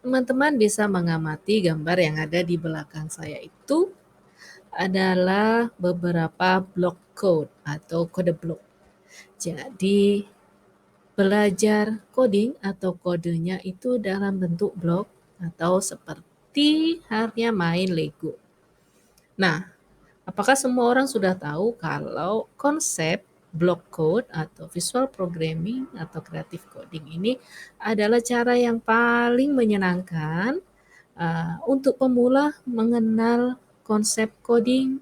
Teman-teman bisa mengamati gambar yang ada di belakang saya itu adalah beberapa blok code atau kode blok. Jadi belajar coding atau kodenya itu dalam bentuk blok atau seperti halnya main Lego. Nah, apakah semua orang sudah tahu kalau konsep block code atau visual programming atau creative coding ini adalah cara yang paling menyenangkan untuk pemula mengenal konsep coding,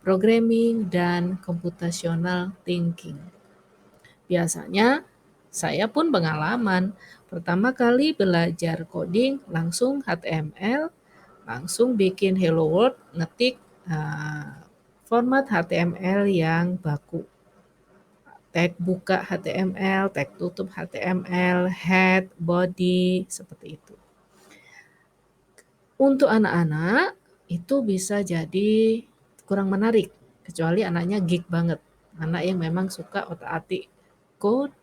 programming, dan computational thinking. Biasanya saya pun pengalaman. Pertama kali belajar coding langsung HTML, langsung bikin Hello World, ngetik format HTML yang baku. Tag buka HTML, tag tutup HTML, head, body, seperti itu. Untuk anak-anak itu bisa jadi kurang menarik, kecuali anaknya geek banget. Anak yang memang suka otak-atik code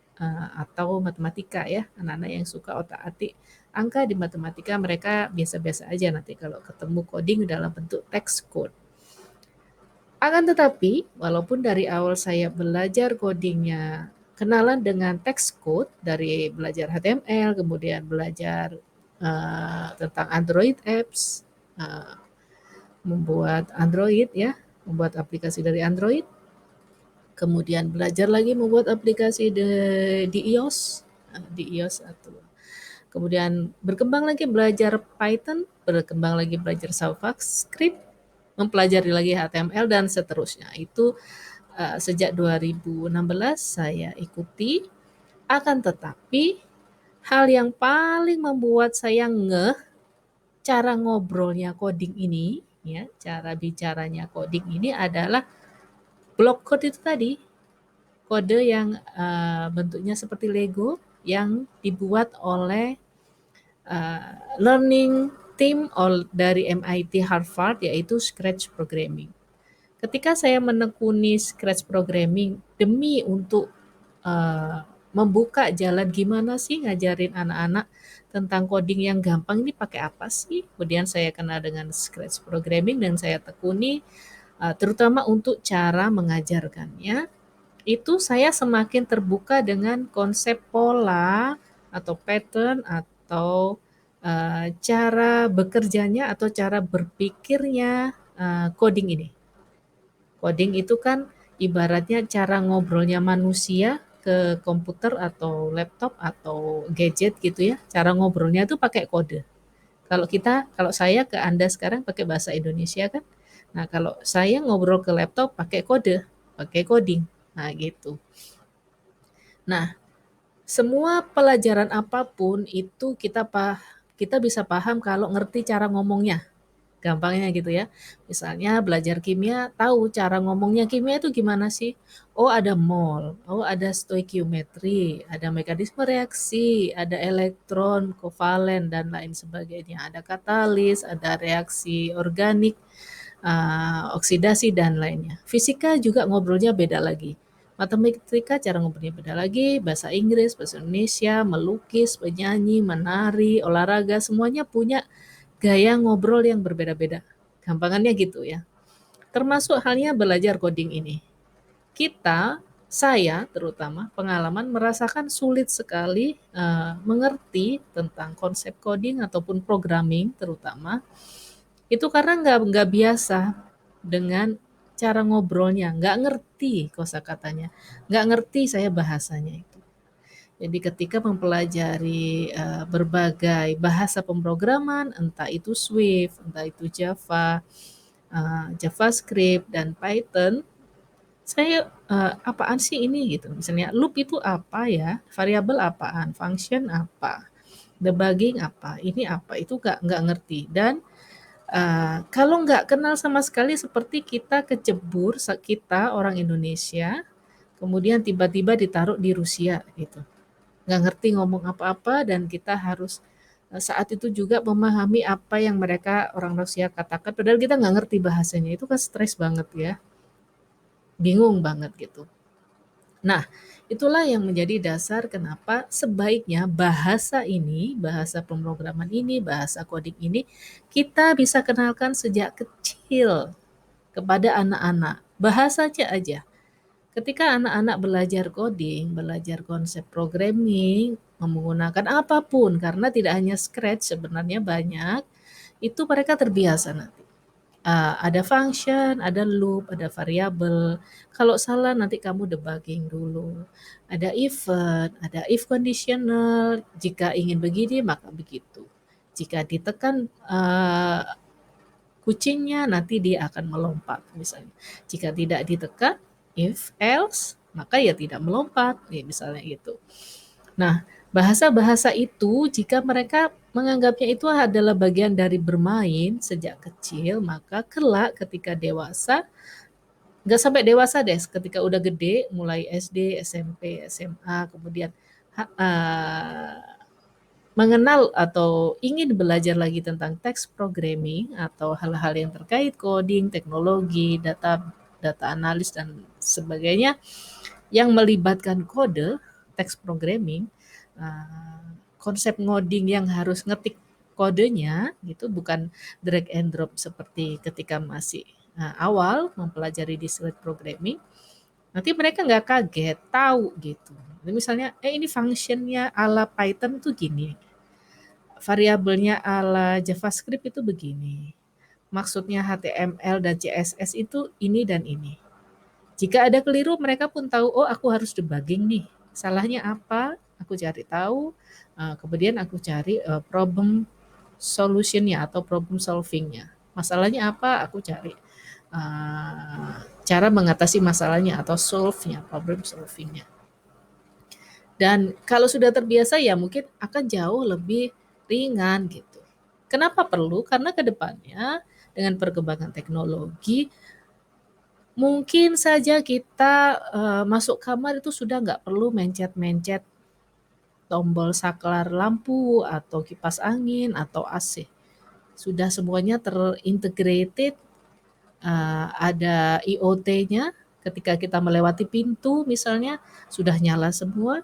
atau matematika ya, anak-anak yang suka otak-atik angka di matematika mereka biasa-biasa aja nanti kalau ketemu coding dalam bentuk text code. Akan tetapi, walaupun dari awal saya belajar codingnya kenalan dengan text code dari belajar HTML, kemudian belajar tentang Android apps, membuat Android ya, membuat aplikasi dari Android, kemudian belajar lagi membuat aplikasi di iOS, di iOS atau kemudian berkembang lagi belajar Python, berkembang lagi belajar JavaScript, mempelajari lagi HTML dan seterusnya. Itu sejak 2016 saya ikuti, akan tetapi hal yang paling membuat saya ngeh cara ngobrolnya coding ini, ya, cara bicaranya coding ini adalah block code itu tadi, kode yang bentuknya seperti Lego yang dibuat oleh learning team dari MIT Harvard yaitu Scratch Programming. Ketika saya menekuni Scratch Programming demi untuk membuka jalan gimana sih ngajarin anak-anak tentang coding yang gampang ini pakai apa sih? Kemudian saya kenal dengan Scratch Programming dan saya tekuni terutama untuk cara mengajarkannya. Itu saya semakin terbuka dengan konsep pola atau pattern atau cara bekerjanya atau cara berpikirnya coding ini. Coding itu kan ibaratnya cara ngobrolnya manusia ke komputer atau laptop atau gadget gitu ya. Cara ngobrolnya itu pakai kode. Kalau saya ke Anda sekarang pakai bahasa Indonesia kan. Nah, kalau saya ngobrol ke laptop pakai kode, pakai coding. Nah, gitu. Nah, semua pelajaran apapun itu kita bisa paham kalau ngerti cara ngomongnya. Gampangnya gitu ya. Misalnya belajar kimia, tahu cara ngomongnya kimia itu gimana sih? Oh ada mol, oh ada stoikiometri, ada mekanisme reaksi, ada elektron, kovalen, dan lain sebagainya. Ada katalis, ada reaksi organik, oksidasi, dan lainnya. Fisika juga ngobrolnya beda lagi. Matematika cara ngobrolnya beda lagi, bahasa Inggris, bahasa Indonesia, melukis, menyanyi, menari, olahraga, semuanya punya gaya ngobrol yang berbeda-beda. Gampangannya gitu ya. Termasuk halnya belajar coding ini. Saya terutama pengalaman merasakan sulit sekali mengerti tentang konsep coding ataupun programming terutama itu karena nggak biasa dengan cara ngobrolnya, nggak ngerti kosakatanya, nggak ngerti saya bahasanya itu. Jadi ketika mempelajari berbagai bahasa pemrograman, entah itu Swift, entah itu Java, JavaScript, dan Python, saya apaan sih ini gitu. Misalnya loop itu apa ya, variabel apaan, function apa, debugging apa, ini apa, itu nggak ngerti. Dan kalau nggak kenal sama sekali seperti kita kecebur, kita orang Indonesia, kemudian tiba-tiba ditaruh di Rusia gitu. Nggak ngerti ngomong apa-apa dan kita harus saat itu juga memahami apa yang mereka orang Rusia katakan, padahal kita nggak ngerti bahasanya, itu kan stres banget ya, bingung banget gitu. Nah, itulah yang menjadi dasar kenapa sebaiknya bahasa ini, bahasa pemrograman ini, bahasa coding ini kita bisa kenalkan sejak kecil kepada anak-anak. Bahasa aja. Ketika anak-anak belajar coding, belajar konsep programming, menggunakan apapun karena tidak hanya Scratch sebenarnya banyak, itu mereka terbiasa nanti. Ada function, ada loop, ada variabel. Kalau salah nanti kamu debugging dulu. Ada event, ada if conditional. Jika ingin begini maka begitu. Jika ditekan kucingnya nanti dia akan melompat misalnya. Jika tidak ditekan, if else, maka ya tidak melompat, ya, misalnya gitu. Nah, bahasa-bahasa itu jika mereka menganggapnya itu adalah bagian dari bermain sejak kecil, maka kelak ketika dewasa, nggak sampai dewasa deh, ketika udah gede, mulai SD, SMP, SMA, kemudian mengenal atau ingin belajar lagi tentang text programming atau hal-hal yang terkait coding, teknologi, data analis dan sebagainya yang melibatkan kode, text programming, konsep ngoding yang harus ngetik kodenya gitu, bukan drag and drop seperti ketika masih awal mempelajari discrete programming. Nanti mereka nggak kaget, tahu gitu. Misalnya, ini functionnya ala Python tuh gini, variabelnya ala JavaScript itu begini. Maksudnya HTML dan CSS itu ini dan ini. Jika ada keliru, mereka pun tahu, oh aku harus debugging nih. Salahnya apa? Aku cari tahu, kemudian aku cari problem solutionnya atau problem solvingnya. Masalahnya apa? Aku cari cara mengatasi masalahnya atau solve-nya, problem solvingnya. Dan kalau sudah terbiasa ya mungkin akan jauh lebih ringan gitu. Kenapa perlu? Karena ke depannya dengan perkembangan teknologi mungkin saja kita masuk kamar itu sudah nggak perlu mencet-mencet tombol saklar lampu atau kipas angin atau AC. Sudah semuanya terintegrated, ada IoT-nya. Ketika kita melewati pintu misalnya sudah nyala semua.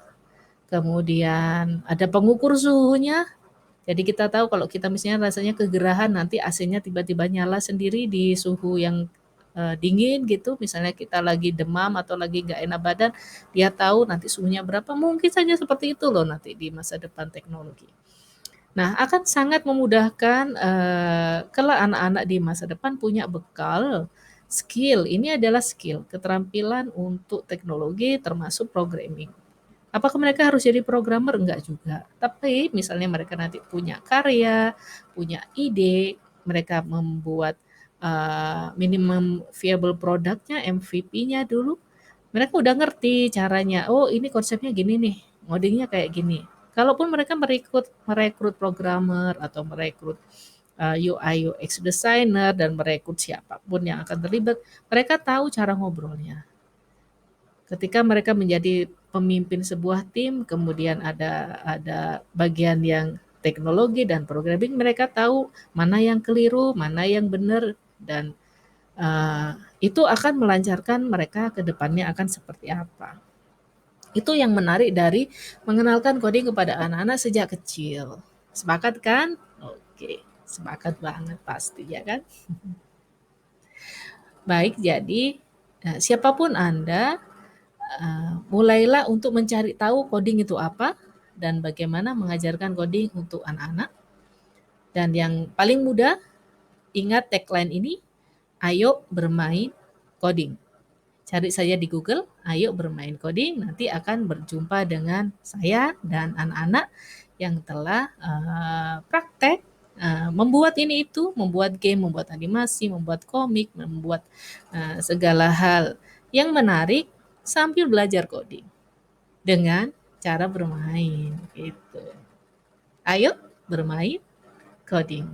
Kemudian ada pengukur suhunya. Jadi kita tahu kalau kita misalnya rasanya kegerahan nanti AC-nya tiba-tiba nyala sendiri di suhu yang dingin gitu. Misalnya kita lagi demam atau lagi nggak enak badan, dia tahu nanti suhunya berapa. Mungkin saja seperti itu loh nanti di masa depan teknologi. Nah, akan sangat memudahkan kelak anak-anak di masa depan punya bekal skill. Ini adalah skill, keterampilan untuk teknologi termasuk programming. Apakah mereka harus jadi programmer? Enggak juga. Tapi misalnya mereka nanti punya karya, punya ide, mereka membuat minimum viable produknya, MVP-nya dulu, mereka udah ngerti caranya. Oh, ini konsepnya gini nih, ngodingnya kayak gini. Kalaupun mereka merekrut programmer atau merekrut UI UX designer dan merekrut siapapun yang akan terlibat, mereka tahu cara ngobrolnya. Ketika mereka menjadi pemimpin sebuah tim, kemudian ada bagian yang teknologi dan programming, mereka tahu mana yang keliru, mana yang benar, dan itu akan melancarkan mereka ke depannya akan seperti apa. Itu yang menarik dari mengenalkan coding kepada anak-anak sejak kecil. Sepakat kan? Oke, sepakat banget pasti ya kan? Baik, jadi siapapun Anda, mulailah untuk mencari tahu coding itu apa dan bagaimana mengajarkan coding untuk anak-anak. Dan yang paling mudah, ingat tagline ini, ayo bermain coding. Cari saja di Google, ayo bermain coding, nanti akan berjumpa dengan saya dan anak-anak yang telah praktek membuat ini itu, membuat game, membuat animasi, membuat komik, membuat segala hal yang menarik sambil belajar coding dengan cara bermain gitu. Ayo bermain coding.